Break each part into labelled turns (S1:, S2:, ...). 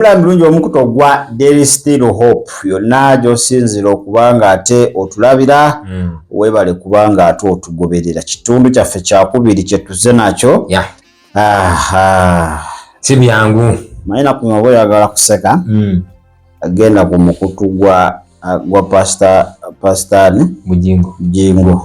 S1: Mulungi omukuto gwa There is Still Hope yonna gy'osinzira okubanga ate otulabira weebale kubanga ate otugoberera kitundu kyaffe kyakubiri kye tuzze nakyo
S2: si byangu
S1: mayina ku mabo yagala kuseka agenda ku mukutu gwa pastor Mujingo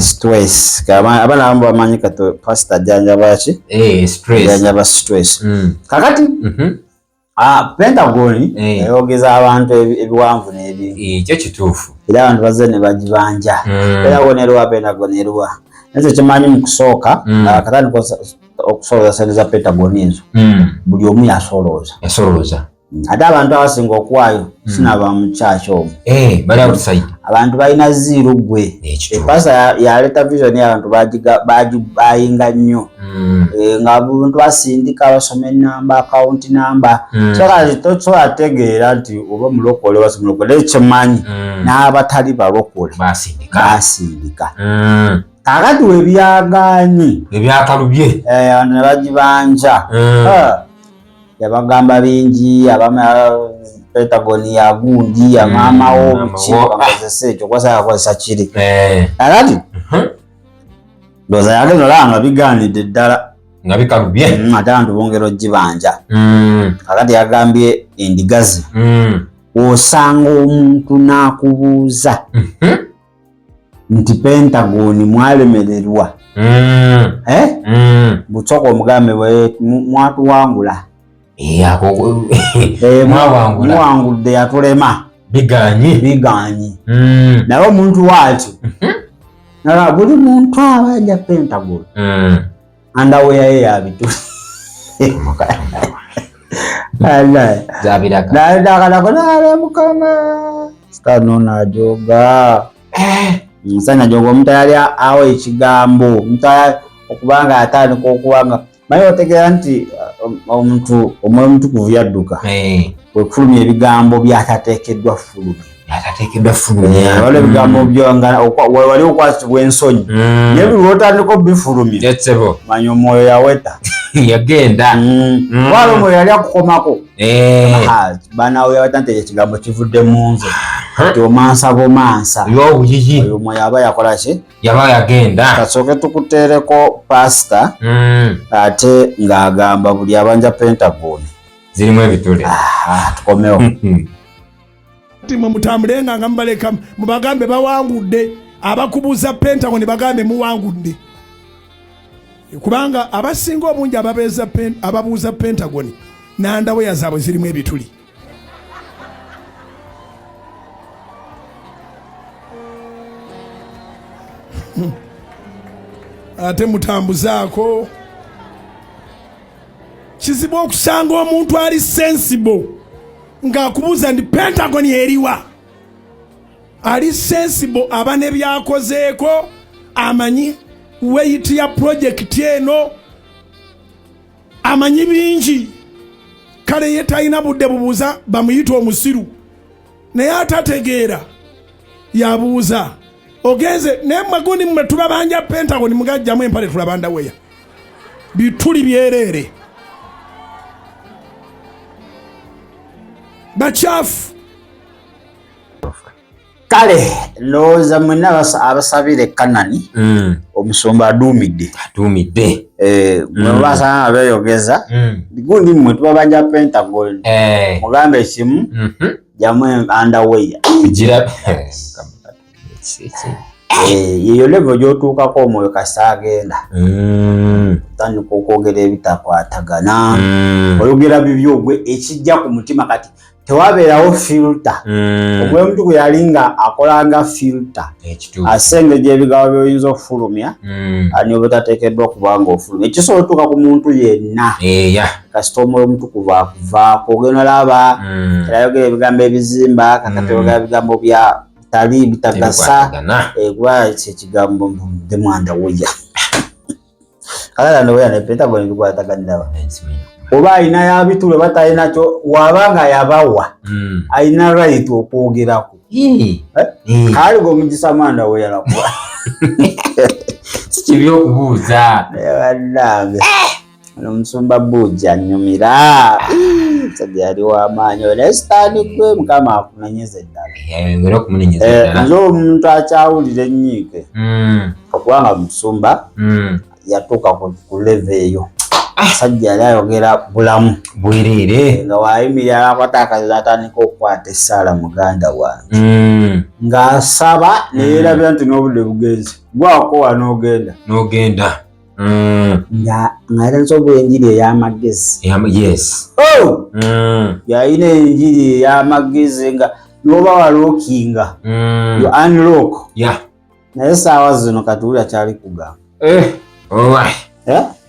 S1: stress kama abana ambo amanyi kato pastor janjaba ki
S2: stress
S1: janjaba stress kakati Pentagon yogeza abantu ebiwanvu n'ebi
S2: kyo kituufu
S1: era abantu bazze ne bagibanja Pentagon erwa nze kimanyi mu kusooka katani okusolooza sente za Pentagon ezo buli omu yasolooza ate abantu abasinga okuwaayo sinaba mu kyakyo omwo
S2: bali outside
S1: abantu balina zero gwe epasa yaleta vision y'abantu bayinga nnyo nga abantu basindika basoma enamba account number tosobola tegeera nti oba mulokole wasimulokole ekimanyi n'abatali balokole basindika kakati webyagaanyi
S2: ebyakalubye
S1: abantu ne bagibanja yabagamba bingi Pentagon ya gundi ya mama obuki bakozesa ekyo kwakozesa kiri kakati ndoza yagenda olanga bigaanidde ddala
S2: nga bikalubye
S1: ate abantu bongera ogibanja kakati yagambye endigazi osanga omuntu n'akubuuza nti Pentagon mwalemererwa busoka omugambe mwatuwangula mwawangudde yatulema biganyi naye omuntu waatyo nala buli muntu abanja Pentagon andaweya ye yabitu mukama sitanona joga nsanya joga omuntu yali awa ekigambo omuntu okubanga atandika okubanga maye otegeera nti omuntu omwoyo omutukuvu yadduka wekufulumya ebigambo byatateekeddwa fulumya waliwo ebigambo wali okwatibwa ensonyi naye buli lwotandika obifulumya manya omwoyo yaweta
S2: yagenda
S1: wali omwoyo yali akukomako banawe yaweta nti ekigambo kivudde mu nze ti omansa bumansa oyo omwoyo aba yakola ki
S2: yaba yagenda
S1: kasooke tukuteereko pasita ate ng'agamba buli abanja Pentagon
S2: zirimu ebitule
S1: tukomewo
S3: timwe mutambulenga nga mubaleka mubagambe bawangudde abakubuuza Pentagon bagambe muwangudde kubanga abasinga obungi ababuuza Pentagon nandaweya zaabwe zirimu ebituli ate mutambuzaako kizibu okusanga omuntu ali sensible ng'akubuuza ndi Pentagon eriwa ali sensible aba ne byakozeeko amanyi weight ya project eno amanyi bingi kale ye talina budde bubuuza bamuyita omusiru naye atategeera yabuuza ogenze naye magundi mmwe tubabanja Pentagon mugajjamu empale tulabanda weya bituli byerere bachafu
S1: kale looza mwena abasabire Kanani omusumba aduumidde mwebasana abeyogeza gundi mmwe tubabanja Pentagon mugambe ekimu jamu underwear yeyo level gyotuukako omwoyo kasita agenda tandika okwogera ebitakwatagana oyogera bibyo gwe ekijja ku mutima kati tewabeerawo filter omwoyo omuntu gwe yali nga akolanga filter asengejja ebigambo byoyinza okufulumya ani oba tateekeddwa okubanga ofulumya ekisobola otuuka ku muntu yenna kasita omwoyo omutukuvu akuvaako ogenda olaba erayogera ebigambo ebizimba kakateyogera ebigambo bya tali bitagasa kuba ekigambo ndi mwanda weya kala ndo weya ne Pentagon bikwataganira oba ayina yabitule batalina kyo wabanga yabawa ayina right okwogerako kali go mujisa mwanda weya lakuwa
S2: sikibyo okubuuza
S1: Omusumba Bujja annyumira. Musajja yali w'amaanyi ne sitaani gwe Mukama akunenyeza eddala.
S2: Ngera okumunenyeza eddala.
S1: Nze omuntu akyawulira ennyiike. Okubanga Musumba yatuuka ku leve eyo. Musajja yali ayogera bulamu
S2: bwereere
S1: nga waayimirira akwata akazi atandika okukwata essaala muganda wange ng'asaba ne yeerabira nti n'obudde bugenze gwakowa n'ogenda ng'ate nsobola enjiri ey'amagezi.
S2: Yes.
S1: Yalina enjiri ey'amagezi nga n'oba walookinga you unlock. Naye essaawa zino katuwulira kyali kugamba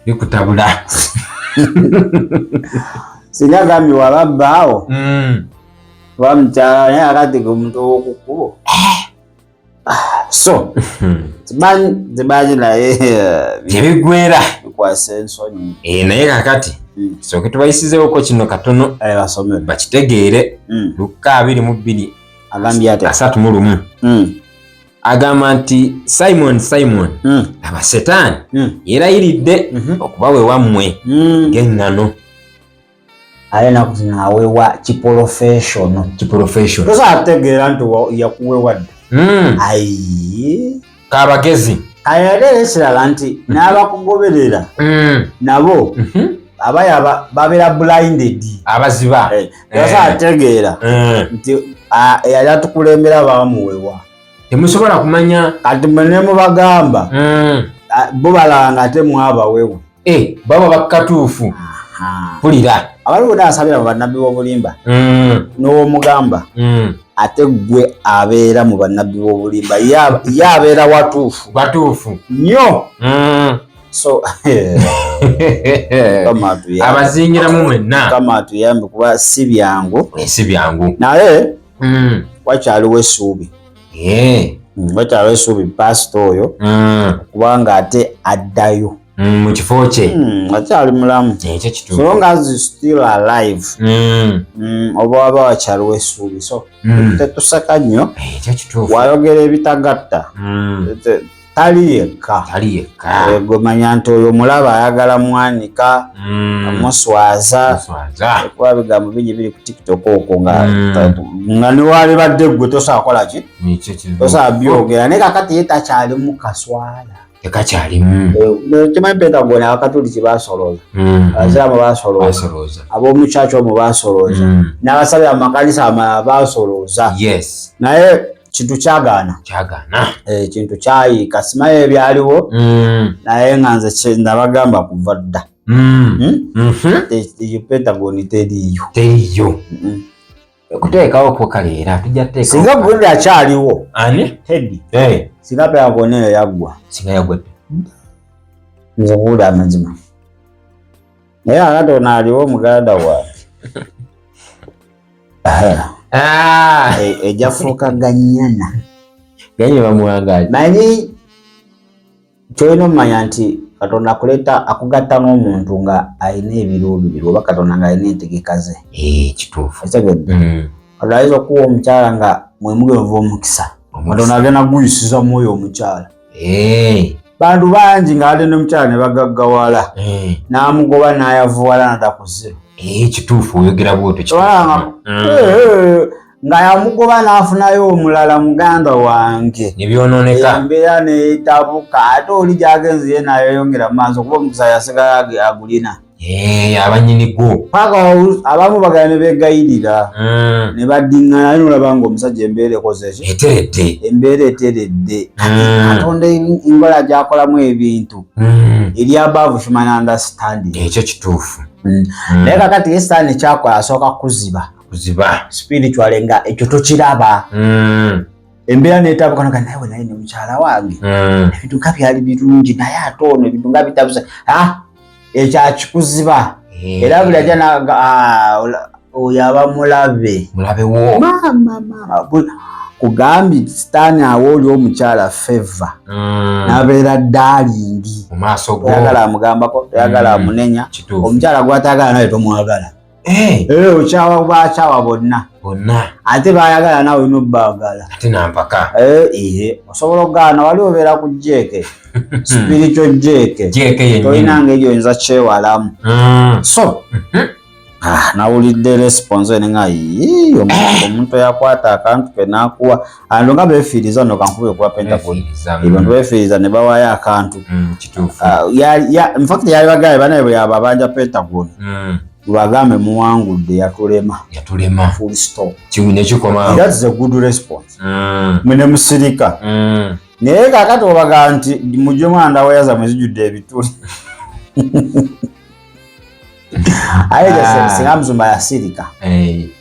S2: bikutabula.
S1: Singa agambye wababbaawo bamukyala naye akati ge omuntu ow'okukubo. So zibanyi naye
S2: tebigwera
S1: bikwasa ensonyi.
S2: Naye kakati sooke tubayisizeewoko kino katono
S1: basomere
S2: bakitegeere. Luka 22
S1: agambye ate
S2: 31 agamba nti Simon aba Setaani yeerayiridde okubawe wammwe ng'eŋŋano.
S1: Alina kuzinaawewa kiprofessional. Tosobola kutegeera nti yakuwewa dda.
S2: Kaabagezi
S1: ate ekirala nti n'abakugoberera nabo abaya babeera blinded
S2: abaziba.
S1: Tosobola kutegeera nti yali atukulembera bamuwewa.
S2: Temusobola kumanya
S1: kati ne mubagamba bo balaba nga ate mwabawewa
S2: baba bakatuufu. Pulira
S1: abaliwo naasabira mu bannabbi b'obulimba n'owomugamba ate gwe abeera mu bannabbi b'obulimba ye abeera watuufu nnyo. So
S2: abazingiramu mwenna
S1: kama atuyambe kuba si byangu naye wakyaliwo essuubi. Wakyaliwo essuubi pasita oyo kubanga ate addayo
S2: mu kifo kye
S1: akyali mulamu.
S2: Ekyo kituufu.
S1: So long as he's still alive oba waba wakyaliwo essuubi. So tetuseka nnyo wayogera ebitagatta tali yekka. Gomanya nti oyo mulaba ayagala mwanika amuswaza kuba bigambo bingi biri ku TikTok okwo nga niwaali badde gwe tosobola kukola ki tosobola byogera naye kakati ye takyali mu kaswala.
S2: Tekakyalimu.
S1: Kimanyi Pentagoni abakatoliki basolooza abasiraamu basolooza ab'omukyaki omwo basolooza n'abasabira amakanisa amalala basolooza. Naye kintu kyagaana kintu kyayiika simanyi ebyaliwo naye nga nze nabagamba kuva dda Pentagoni teriyo
S2: okuteekawo okwo kaleera tujja kuteekawo.
S1: Singa Burundi akyaliwo
S2: Teddy
S1: singa Pentagoni eyo yaggwa nze kuwulira amazima naye akati ono aliwo muganda wange ejja fuuka ganyana
S2: bamuwangaali.
S1: manyi kyolina omumanya nti Katonda akugatta n'omuntu nga alina ebiru bibiri oba Katonda nga alina entegeka ze.
S2: Kituufu.
S1: Ekitegedde Katonda ayinza okuwa omukyala nga mwemugenvu omukisa Katonda agenda kuguyisiza mwoyo omukyala. Bantu bangi nga ate n'omukyala ne bagaggawala n'amugoba n'ayavuwala n'adda ku zero.
S2: Kituufu oyogera bw'otyo
S1: nga yamugoba n'afunayo omulala muganda wange
S2: nebyonooneka
S1: embeera neetabuka ate oli gyagenze ye nayeyongera mu maaso kuba omukisa yasigala agulina
S2: abanyinigo
S1: paka abamu bagala ne beegayirira ne baddiŋŋana naye nolaba nga omusajja embeera ekoze ki embeera eteredde. Katonda engola gyakolamu ebintu eri above human understanding.
S2: Ekyo kituufu.
S1: Naye kakati ye Sitaani kyakola asooka kuziba spiritual nga ekyo tokiraba. Embeera neetabuka nga naye ne mukyala wange ebintu nga byali birungi naye ate ono ebintu nga bitabusa ekyakikuziba era buli ajja oyo aba mulabe
S2: wo
S1: kugambye Sitaani awa oli omukyala favor n'abeera darling
S2: mu maaso go
S1: toyagala amugambako toyagala amunenya omukyala gw'atayagala naye tomwagala Okyawa bakyawa bonna ate bayagala nawe nobagala
S2: ate nampaka
S1: osobola okugaana wali obeera ku jeke spiritual jeke tolina ngeri oyinza kyewalamu so nawulidde response nga omuntu yakwata akantu ke nakuwa ando nga befiiriza no kankube kuba Pentagon abantu befiiriza ne bawaayo akantu in fact yali bagaye banaye bwe ababanja Pentagon bagambe muwangudde yatulema full stop that's a good response mwene musirika naye kakati obaga nti mujje mwanda wayaza mwezijudde ebituli singa muzumba yasirika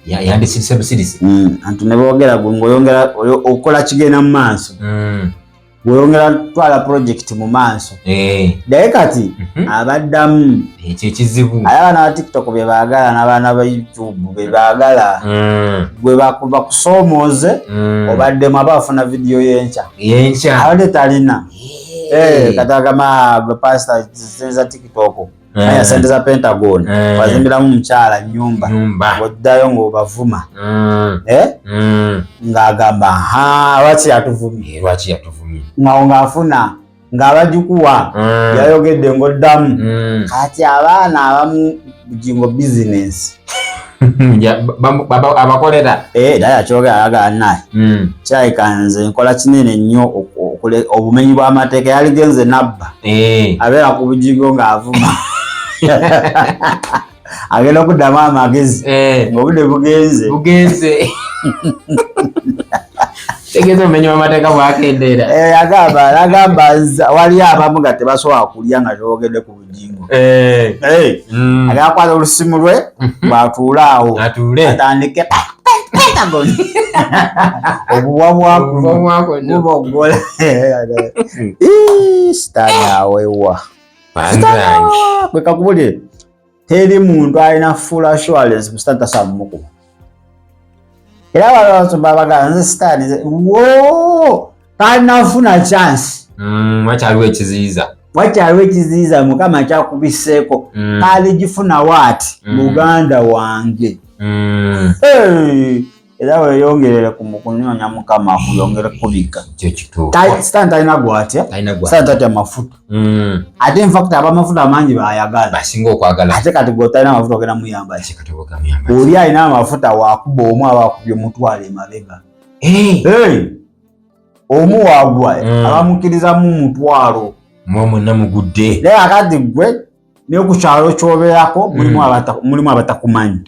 S2: yandisirise busirisi
S1: antu ne boogera ng'oyongera okola kigenda mu maaso bweyongera twala project mu maaso naye kati abaddamu
S2: ekyo ekizibu
S1: abaana ba TikTok bye baagala n'abaana ba YouTube bye baagala gwe bakusoomooze obaddemu abafuna vidiyo y'enkya abadde talina katagama gwe pastor zenza TikTok aya sente za Pentagon wazimbiramu mukyala nyumba oddayo ng'obavuma ng'agamba lwaki yatuvumye ng'afuna ng'abagikuwa yayogedde ng'oddamu kati abaana abamu bugingo business
S2: abakolera
S1: naye akyogera ayagala naye kyayikanze nkola kinene nnyo obumenyi bw'amateeka yaligenze nabba abeera ku bugingo ng'avuma agenda okuddamu amagezi ng'obudde bugenze tegeza obumenyi bw'amateeka bwakendeera agamba waliyo abamu nga tebasobola kulya nga tebogedde ku bugingo agenda kwata olusimu lwe bwatuule awo atandike obuwa bwakububogola sitaani awewa kwekakubulire teri muntu alina full assurance mu sitaani tasamukuba era balabasomba bagala nze sitaani talinafuna chance wakyaliwo ekiziyiza mukama kyakubiseeko kaligifuna waati muganda wange era weyongerere kunyonya mukama akuyongere kubika sitaani talina gwatya sitaani tatya mafuta ate infact abamafuta amangi bayagala ate kati gwe talina mafuta ogenda muyamba oli alina amafuta wakuba omu aba akubye omutwalo emabega omu wagwa abamukkirizamu mutwalo
S2: mwena mugudde
S1: naye akati gwe ne ku kyalo kyobeerako mulimu abatakumanyi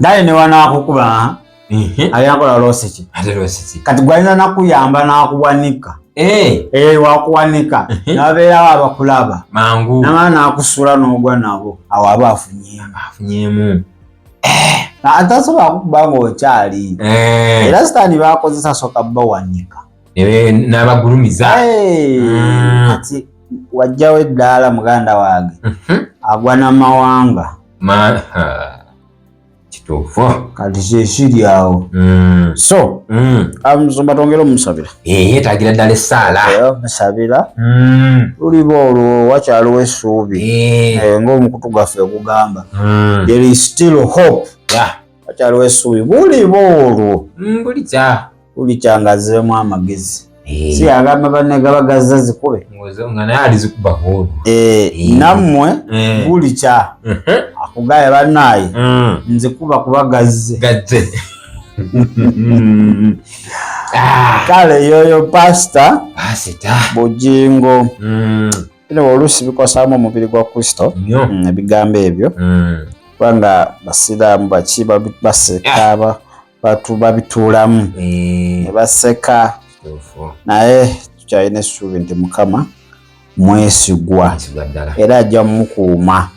S1: naye ne wanaakukuba alinakola loseki kati gwalina nakuyamba nakuwanika wakuwanika nabeerawo abakulaba namala nakusuula n'ogwa nabo awo aba afunyemu atasobola kukuba ng'okyali era sitaani bakozesa soka bawanika
S2: n'abagulumiza
S1: kati wajjawo eddaala muganda wange agwa n'amawanga
S2: kituufu
S1: kati kyekiri awo so amusomba tongera omusabira
S2: yeetaagira ddala essaala
S1: omusabira luliba olwo wakyaliwo essuubi ng'omukutu gwaffe ogugamba there is still hope wakyaliwo essuubi buliba olwo buli kyangazeemu amagezi si agamba banne gabagaza zikube
S2: nga naye alizikuba olwo
S1: nammwe buli kya akugaye bannaaye nzikuba kubagazze kale yoyo pasita bugingo ine oluusi bikosaamu omubiri gwa Kristo ebigambo ebyo kubanga basiraamu baki baseka babituulamu ne baseka naye tukyalina essuubi nti mukama mwesigwa era ajja mumukuuma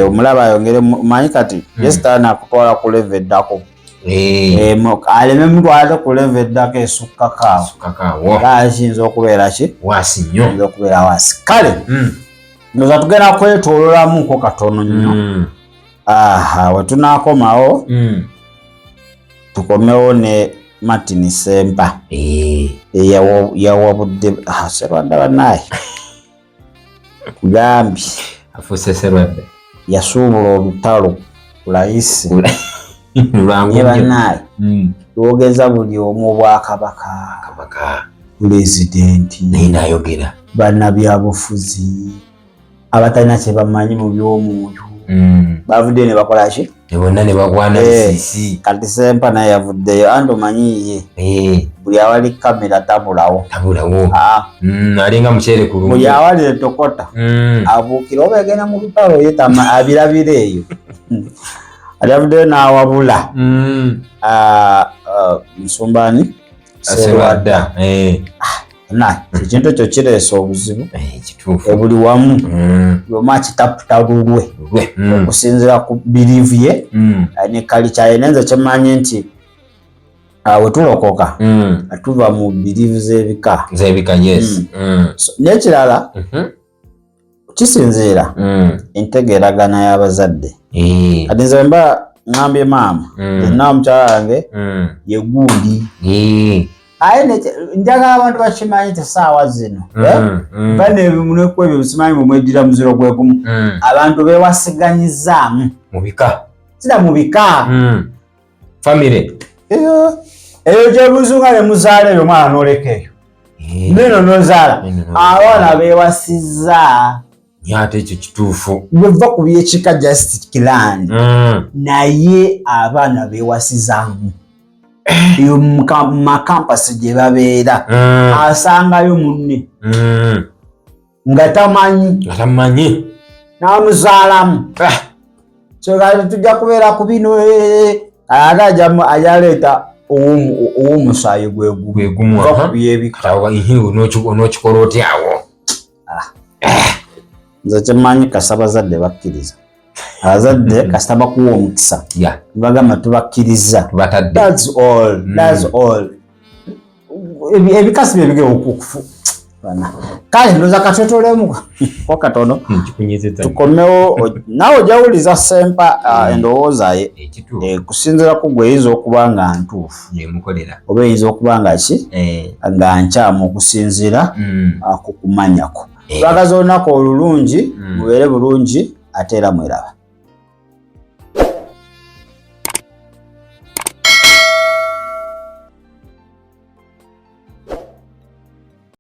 S1: omulaba ayongere manyi kati yesitaani akutwala ku leve eddako aleme mutwalate ku leve eddako esukkakaawo era kiyinza okubeera ki kiyinza okubeera waasi kale ndoza tugenda kwetoololamuko katono nnyo wetunaakomawo tukomewo ne Martin Sempa yawabudde serwadde bannaye kugambye
S2: afuuse serwadde
S1: yasuubula olutalo rais
S2: lwangu
S1: banaye lwogeza buli omu obwakabaka pulezidenti
S2: naye n'ayogera
S1: bannabyabufuzi abatalina kye bamanyi mu by'omuntu bavudde ne bakola ki
S2: ne bonna ne bagwana bisisi
S1: kati Sempa naye yavuddeyo anti omanyiye buli awali kamera tabulawo
S2: alinga mukyere ku
S1: buli awali etokota abuukira oba yagenda mu lutalo yetama abirabira eyo alyavuddeyo n'awabula Musumbani
S2: Serwadda
S1: ekintu ekyo kireesa obuzibu
S2: kituufu
S1: buli wamu yoma akitaputa lulwe okusinziira ku biriivu ye ne kalica ye nenze kyemanyi nti we tulokoka tuva mu biriivu z'ebika
S2: yes
S1: n'ekirala kisinziira entegeeragana y'abazadde kati nze mba ngambye maama yenna omukyala wange ye gundi aye njagala abantu bakimanyi nti essaawa zino banebimunekw ebyo bisimanyi mumwejjira muziro gwegumu abantu bewasiganyizaamu
S2: mu bika
S1: sida mu bika
S2: famire
S1: eyo gyebuzunga ne muzaala eyo omwana n'oleka eyo neno nozaala abaana bewasizza
S2: ate ekyo kituufu
S1: bweva ku byekika just kiland naye abaana bewasizaamu eyo makampasi gye babeera asangayo munne nga tamanyi n'amuzaalamu so kati tujja kubeera ku bino ate ajaleeta ow'omusaayi gwegumu
S2: onookikola otyawo
S1: nze kyemanyi kasita abazadde bakkiriza abazadde kasita bakuwa omukisa bagamba tubakkiriza that's all ebikasi byebigera okufu kale ndoza katotolemu ko katono tukomewo nawe ojawuliza Sempa endowooza ye kusinziira ku gwe eyinza okuba nga ntuufu oba eyinza okuba nga ki nga nkyamu okusinziira ku kumanyako twagaza olunaku olulungi mubeere bulungi ate era mweraba